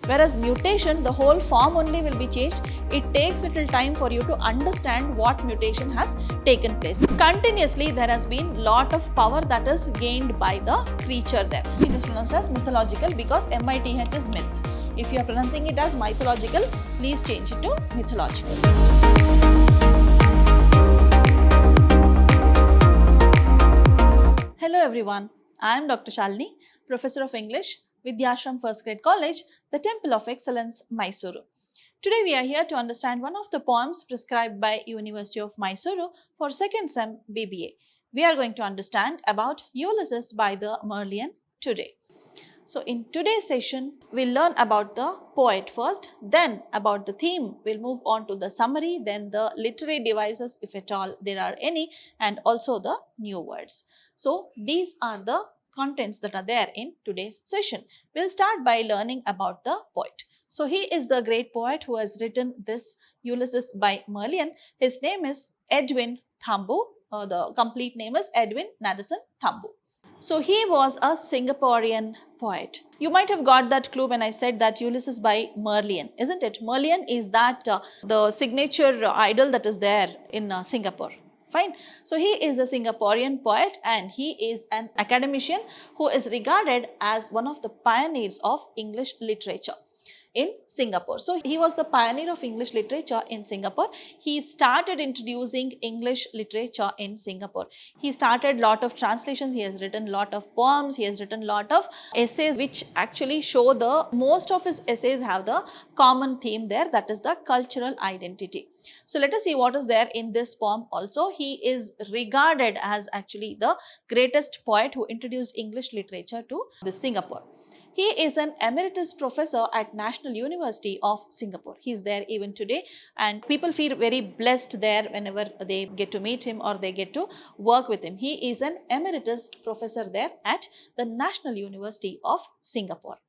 Whereas mutation, the whole form only will be changed. It takes little time for you to understand what mutation has taken place. Continuously, there has been lot of power that is gained by the creature there. It is pronounced as mythological because MITH is myth. If you are pronouncing it as mythological, please change it to mythological. Hello everyone, I am Dr. Shalini, Professor of English, Vidhyaashram First Grade College, the Temple of Excellence, Mysuru. Today we are here to understand one of the poems prescribed by University of Mysuru for 2nd Sem B.B.A. We are going to understand about Ulysses by the Merlion today. So in today's session, we'll learn about the poet first, then about the theme. We'll move on to the summary, then the literary devices, if at all there are any, and also the new words. So these are the contents that are there in today's session. We'll start by learning about the poet. So he is the great poet who has written this Ulysses by Merlion. His name is Edwin Thumboo. The complete name is Edwin Madison Thumboo. So he was a Singaporean poet. You might have got that clue when I said that Ulysses by Merlion, isn't it? Merlion is that the signature idol that is there in Singapore. Fine. So he is a Singaporean poet and he is an academician who is regarded as one of the pioneers of English literature in Singapore. So he was the pioneer of English literature in Singapore. He started introducing English literature in Singapore. He started lot of translations, he has written lot of poems, he has written lot of essays which actually show most of his essays have the common theme there, that is the cultural identity. So let us see what is there in this poem also. He is regarded as actually the greatest poet who introduced English literature to Singapore. He is an emeritus professor at National University of Singapore. He is there even today and people feel very blessed there whenever they get to meet him or they get to work with him. He is an emeritus professor there at the National University of Singapore.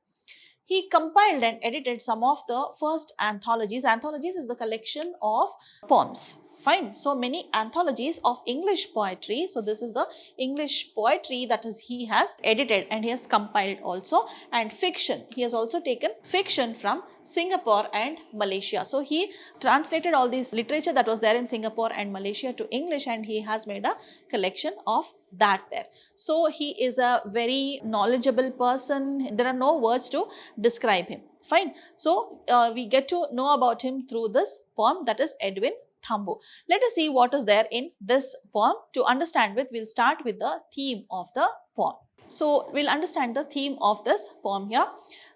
He compiled and edited some of the first anthologies. Anthologies is the collection of poems. Fine. So many anthologies of English poetry. So this is the English poetry that is he has edited and he has compiled also. And fiction. He has also taken fiction from Singapore and Malaysia. So he translated all this literature that was there in Singapore and Malaysia to English and he has made a collection of that there. So he is a very knowledgeable person. There are no words to describe him. Fine. So we get to know about him through this poem, that is Edwin Thumboo. Let us see what is there in this poem. To understand with, we'll start with the theme of the poem. So we'll understand the theme of this poem here.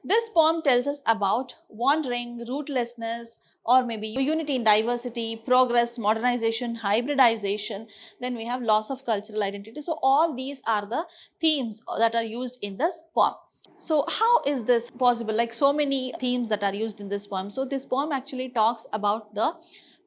This poem tells us about wandering, rootlessness, or maybe unity in diversity, progress, modernization, hybridization. Then we have loss of cultural identity. So all these are the themes that are used in this poem. So how is this possible? Like so many themes that are used in this poem. So this poem actually talks about the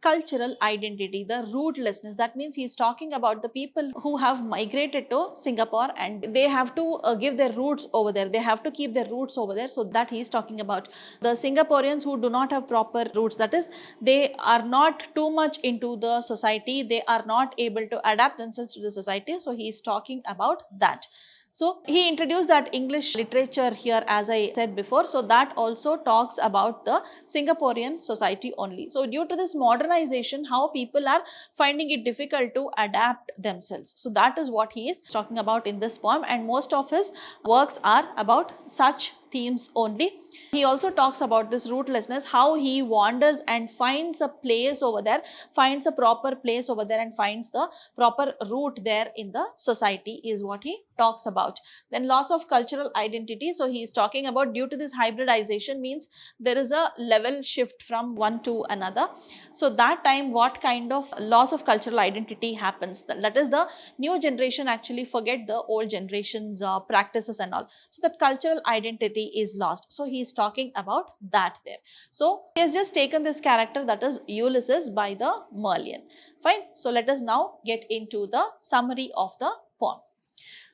cultural identity, the rootlessness. That means he is talking about the people who have migrated to Singapore and they have to give their roots over there. They have to keep their roots over there. So that he is talking about the Singaporeans who do not have proper roots. That is, they are not too much into the society. They are not able to adapt themselves to the society. So he is talking about that. So he introduced that English literature here, as I said before. So that also talks about the Singaporean society only. So due to this modernization, how people are finding it difficult to adapt themselves. So that is what he is talking about in this poem, and most of his works are about such themes only. He also talks about this rootlessness, how he wanders and finds a place over there, finds a proper place over there and finds the proper root there in the society is what he talks about. Then loss of cultural identity. So he is talking about due to this hybridization means there is a level shift from one to another. So that time what kind of loss of cultural identity happens? That is the new generation actually forget the old generation's practices and all. So that cultural identity is lost. So he is talking about that there. So he has just taken this character, that is Ulysses by the Merlion. Fine. So let us now get into the summary of the poem.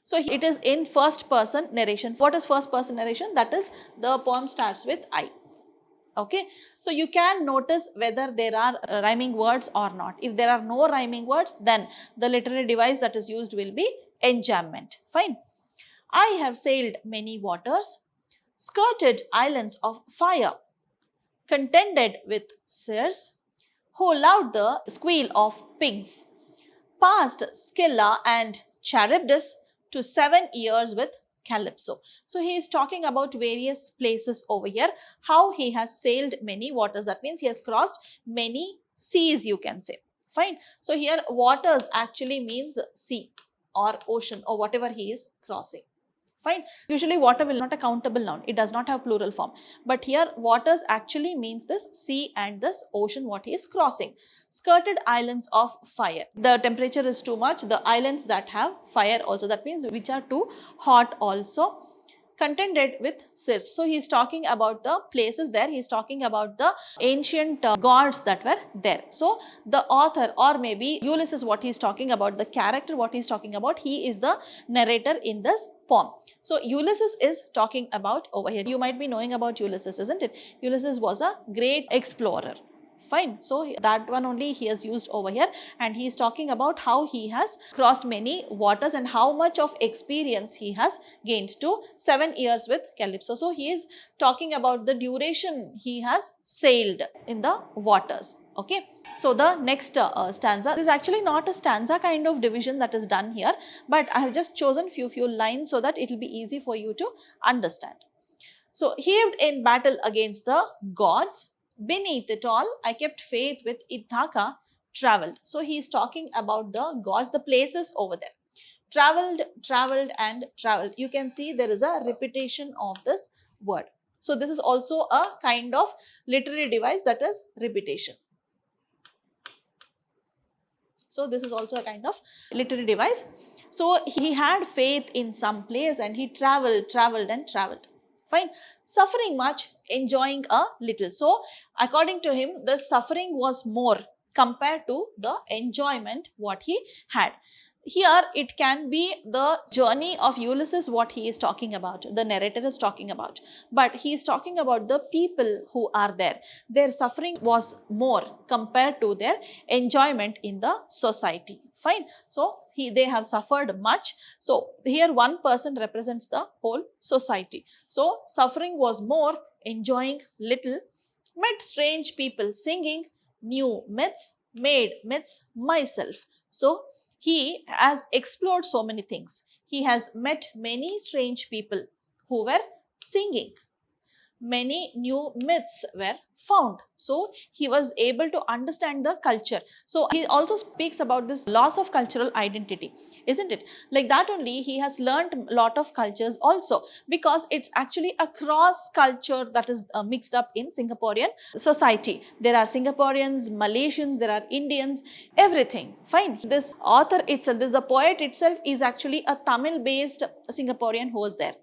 So it is in first person narration. What is first person narration? That is, the poem starts with I. Okay. So you can notice whether there are rhyming words or not. If there are no rhyming words, then the literary device that is used will be enjambment. Fine. I have sailed many waters, skirted islands of fire, contended with Circe, who loved the squeal of pigs, passed Scylla and Charybdis to 7 years with Calypso. So he is talking about various places over here, how he has sailed many waters. That means he has crossed many seas, you can say. Fine. So here waters actually means sea or ocean or whatever he is crossing. Fine. Usually water will not a countable noun. It does not have plural form. But here waters actually means this sea and this ocean what he is crossing. Skirted islands of fire. The temperature is too much. The islands that have fire also. That means which are too hot also. Contended with Circe. So he is talking about the places there. He is talking about the ancient gods that were there. So the author or maybe Ulysses what he is talking about, the character what he is talking about, he is the narrator in this poem. So Ulysses is talking about over here. You might be knowing about Ulysses, isn't it? Ulysses was a great explorer. Fine. So that one only he has used over here, and he is talking about how he has crossed many waters and how much of experience he has gained to 7 years with Calypso. So he is talking about the duration he has sailed in the waters. Okay. So the next stanza is actually not a stanza kind of division that is done here, but I have just chosen few lines so that it will be easy for you to understand. So heaved in battle against the gods, beneath it all, I kept faith with Ithaca, travelled. So he is talking about the gods, the places over there. Travelled and travelled. You can see there is a repetition of this word. So this is also a kind of literary device, that is repetition. So this is also a kind of literary device. So he had faith in some place and he travelled and travelled. Fine. Suffering much, enjoying a little. So according to him, the suffering was more compared to the enjoyment what he had. Here it can be the journey of Ulysses what he is talking about, the narrator is talking about, but he is talking about the people who are there. Their suffering was more compared to their enjoyment in the society. Fine. So they have suffered much. So here one person represents the whole society. So suffering was more, enjoying little, met strange people singing, new myths, made myths myself. So he has explored so many things. He has met many strange people who were singing. Many new myths were found. So he was able to understand the culture. So he also speaks about this loss of cultural identity, isn't it? Like that only he has learned a lot of cultures also, because it's actually a cross culture that is mixed up in Singaporean society. There are Singaporeans, Malaysians, there are Indians, everything. Fine. This author itself, the poet itself is actually a Tamil based Singaporean who was there.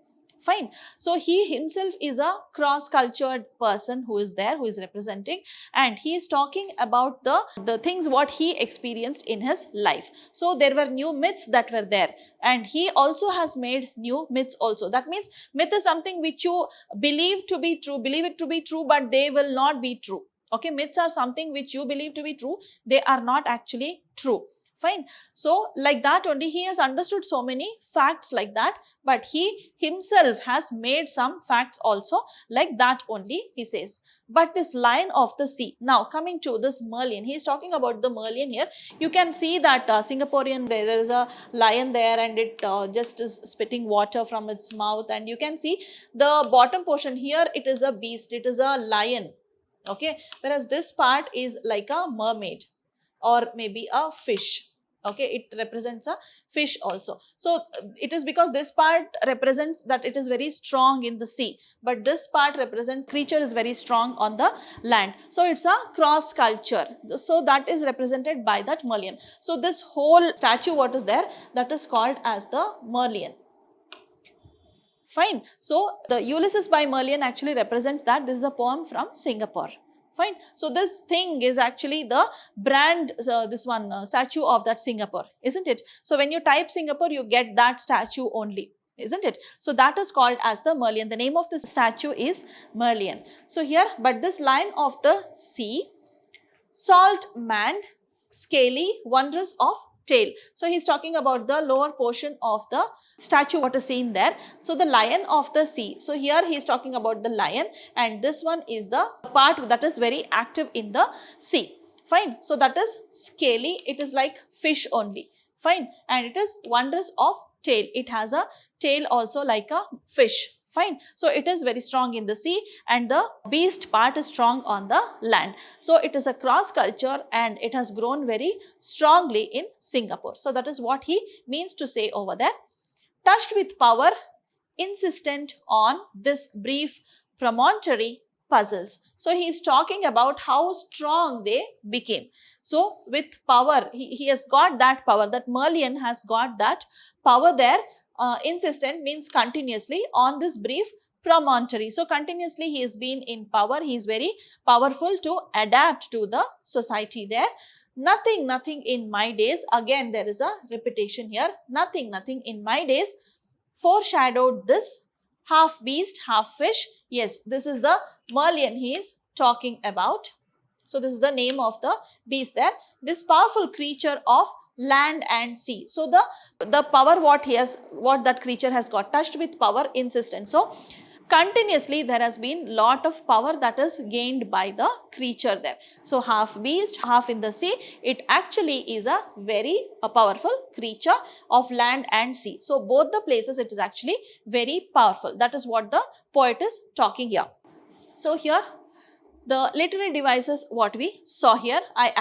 Fine. So he himself is a cross-cultured person who is there, who is representing, and he is talking about the things what he experienced in his life. So there were new myths that were there, and he also has made new myths also. That means myth is something which you believe to be true, believe it to be true, but they will not be true. Okay, myths are something which you believe to be true, they are not actually true. Fine. So like that only he has understood so many facts like that, but he himself has made some facts also like that only, he says. But this lion of the sea, now coming to this Merlion, he is talking about the Merlion here. You can see that Singaporean, there is a lion there and it just is spitting water from its mouth, and you can see the bottom portion here, it is a beast, it is a lion. Okay, whereas this part is like a mermaid or maybe a fish. Okay, it represents a fish also. So it is because this part represents that it is very strong in the sea, but this part represents creature is very strong on the land. So it's a cross culture. So that is represented by that Merlion. So this whole statue what is there, that is called as the Merlion. Fine. So the Ulysses by Merlion actually represents that. This is a poem from Singapore. Fine. So this thing is actually the brand, this one statue of that Singapore, isn't it? So when you type Singapore, you get that statue only, isn't it? So that is called as the Merlion. The name of this statue is Merlion. So here, but this lion of the sea, salt manned, scaly, wondrous of tail. So he's talking about the lower portion of the statue, what is seen there. So the lion of the sea. So here he is talking about the lion, and this one is the part that is very active in the sea. Fine. So that is scaly. It is like fish only. Fine. And it is wondrous of tail. It has a tail also like a fish. Fine. So it is very strong in the sea, and the beast part is strong on the land. So it is a cross culture, and it has grown very strongly in Singapore. So that is what he means to say over there. Touched with power, insistent on this brief promontory puzzles. So he is talking about how strong they became. So with power, he has got that power, that Merlion has got that power there. Insistent means continuously on this brief promontory. So continuously he has been in power. He is very powerful to adapt to the society there. Nothing, nothing in my days. Again, there is a repetition here. Nothing, nothing in my days foreshadowed this, half beast, half fish. Yes, this is the Merlion he is talking about. So this is the name of the beast there. This powerful creature of land and sea. So the power what that creature has got, touched with power, insistent. So continuously there has been lot of power that is gained by the creature there. So half beast, half in the sea. It actually is a very powerful creature of land and sea. So both the places it is actually very powerful. That is what the poet is talking here. So here the literary devices what we saw here, I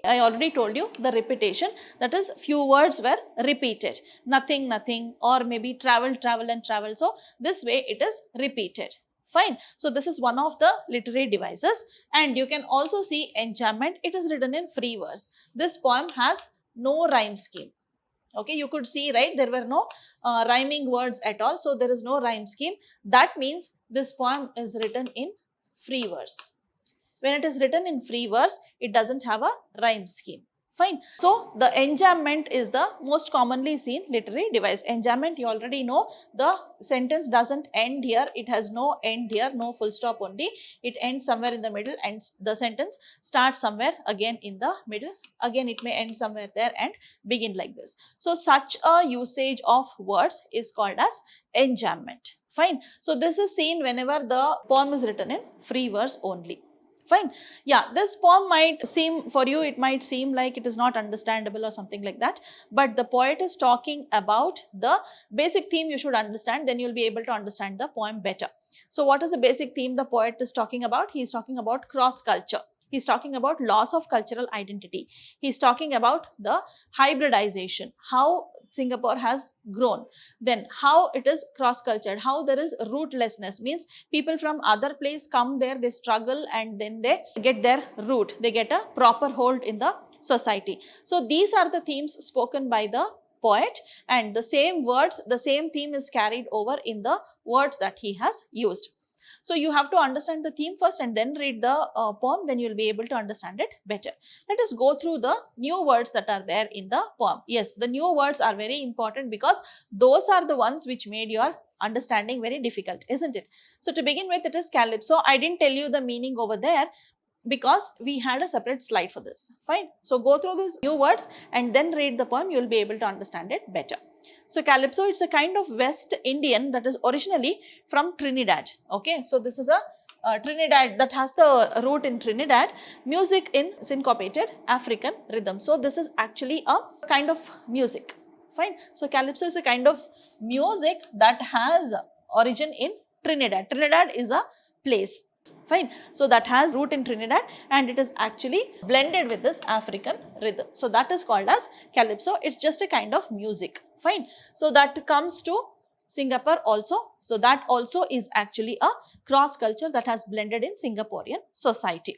already told you the repetition, that is few words were repeated. Nothing, nothing, or maybe travel, travel and travel. So this way it is repeated. Fine. So this is one of the literary devices, and you can also see enjambment. It is written in free verse. This poem has no rhyme scheme. Okay, you could see, right, there were no rhyming words at all. So there is no rhyme scheme. That means this poem is written in free verse. When it is written in free verse, it doesn't have a rhyme scheme. Fine. So the enjambment is the most commonly seen literary device. Enjambment, you already know, the sentence doesn't end here. It has no end here, no full stop only. It ends somewhere in the middle, and the sentence starts somewhere again in the middle. Again, it may end somewhere there and begin like this. So such a usage of words is called as enjambment. Fine. So this is seen whenever the poem is written in free verse only. Fine. Yeah, this poem might seem, for you, it might seem like it is not understandable or something like that. But the poet is talking about the basic theme you should understand, then you will be able to understand the poem better. So what is the basic theme the poet is talking about? He is talking about cross culture. He is talking about loss of cultural identity. He is talking about the hybridization, how Singapore has grown, then how it is cross-cultured, how there is rootlessness, means people from other place come there, they struggle, and then they get their root, they get a proper hold in the society. So these are the themes spoken by the poet, and the same words, the same theme is carried over in the words that he has used. So you have to understand the theme first and then read the poem, then you will be able to understand it better. Let us go through the new words that are there in the poem. Yes, the new words are very important because those are the ones which made your understanding very difficult, isn't it? So to begin with, it is calypso. I didn't tell you the meaning over there because we had a separate slide for this. Fine. So go through these new words and then read the poem. You will be able to understand it better. So calypso, it's a kind of West Indian that is originally from Trinidad. Okay, so this is a Trinidad that has the root in Trinidad, music in syncopated African rhythm. So this is actually a kind of music. Fine. So calypso is a kind of music that has origin in Trinidad. Trinidad is a place. Fine. So that has root in Trinidad and it is actually blended with this African rhythm. So that is called as calypso. It's just a kind of music. Fine. So that comes to Singapore also. So that also is actually a cross culture that has blended in Singaporean society.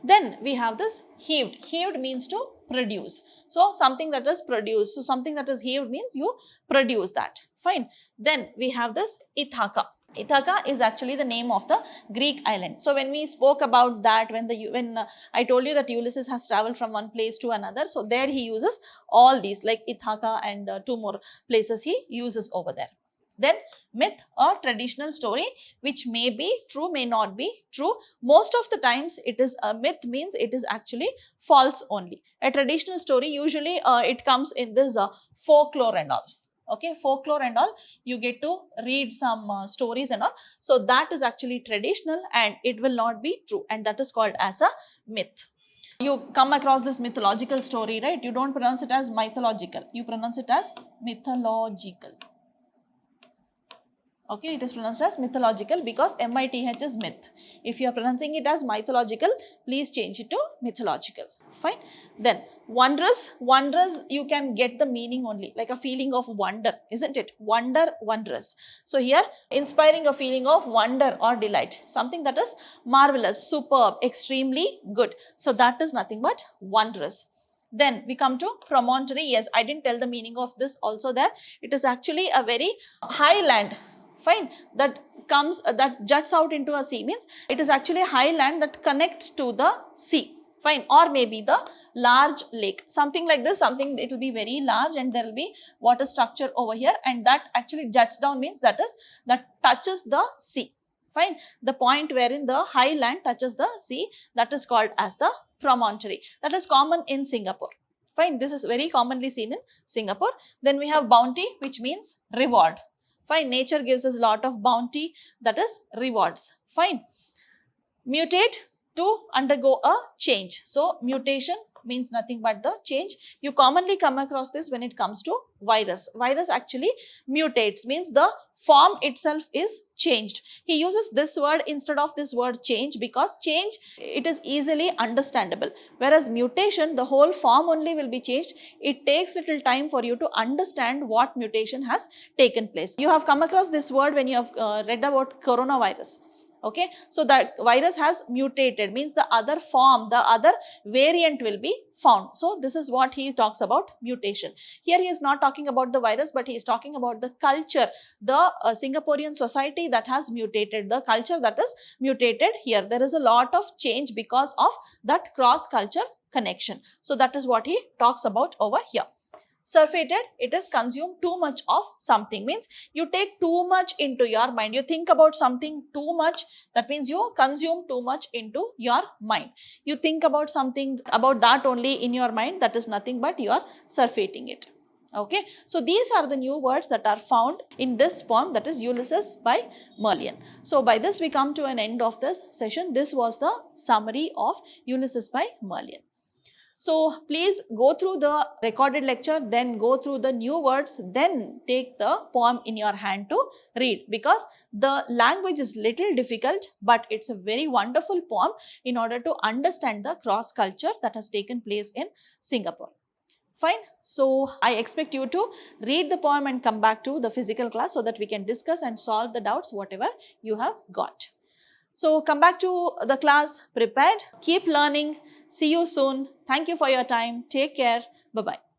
Then we have this heaved. Heaved means to produce. So something that is produced. So something that is heaved means you produce that. Fine. Then we have this Ithaca. Ithaca is actually the name of the Greek island. So when we spoke about that, when I told you that Ulysses has traveled from one place to another, so there he uses all these like Ithaca and two more places he uses over there. Then myth, a traditional story which may be true, may not be true. Most of the times it is a myth, means it is actually false only. A traditional story usually it comes in this folklore and all. Okay, folklore and all, you get to read some stories and all. So that is actually traditional and it will not be true, and that is called as a myth. You come across this mythological story, right? You don't pronounce it as mythological, you pronounce it as mythological. Okay, it is pronounced as mythological because MITH is myth. If you are pronouncing it as mythological, please change it to mythological. Fine. Then wondrous, wondrous, you can get the meaning only, like a feeling of wonder, isn't it? Wonder, wondrous. So here, inspiring a feeling of wonder or delight, something that is marvelous, superb, extremely good. So that is nothing but wondrous. Then we come to promontory. Yes, I didn't tell the meaning of this also there. It is actually a very high land, fine, that comes, that juts out into a sea, means it is actually a high land that connects to the sea, fine, or maybe the large lake, something like this, something, it will be very large and there will be water structure over here, and that actually juts down, means that touches the sea, fine. The point wherein the high land touches the sea, that is called as the promontory. That is common in Singapore. Fine, this is very commonly seen in Singapore. Then we have bounty, which means reward. Fine, nature gives us a lot of bounty, that is rewards. Fine. Mutate, to undergo a change. So mutation means nothing but the change. You commonly come across this when it comes to virus. Virus actually mutates, means the form itself is changed. He uses this word instead of this word change because change, it is easily understandable. Whereas mutation, the whole form only will be changed. It takes little time for you to understand what mutation has taken place. You have come across this word when you have read about coronavirus. Okay, so that virus has mutated, means the other form, the other variant will be found. So this is what he talks about, mutation. Here he is not talking about the virus, but he is talking about the culture, the Singaporean society that has mutated, the culture that is mutated here. There is a lot of change because of that cross culture connection. So that is what he talks about over here. Surfeited, it is consume too much of something, means you take too much into your mind. You think about something too much, that means you consume too much into your mind. You think about something, about that only in your mind, that is nothing but you are surfeiting it. Okay, so these are the new words that are found in this poem, that is Ulysses by Merlion. So by this we come to an end of this session. This was the summary of Ulysses by Merlion. So please go through the recorded lecture, then go through the new words, then take the poem in your hand to read, because the language is little difficult, but it's a very wonderful poem in order to understand the cross culture that has taken place in Singapore. Fine. So I expect you to read the poem and come back to the physical class so that we can discuss and solve the doubts whatever you have got. So come back to the class prepared. Keep learning. See you soon. Thank you for your time. Take care. Bye-bye.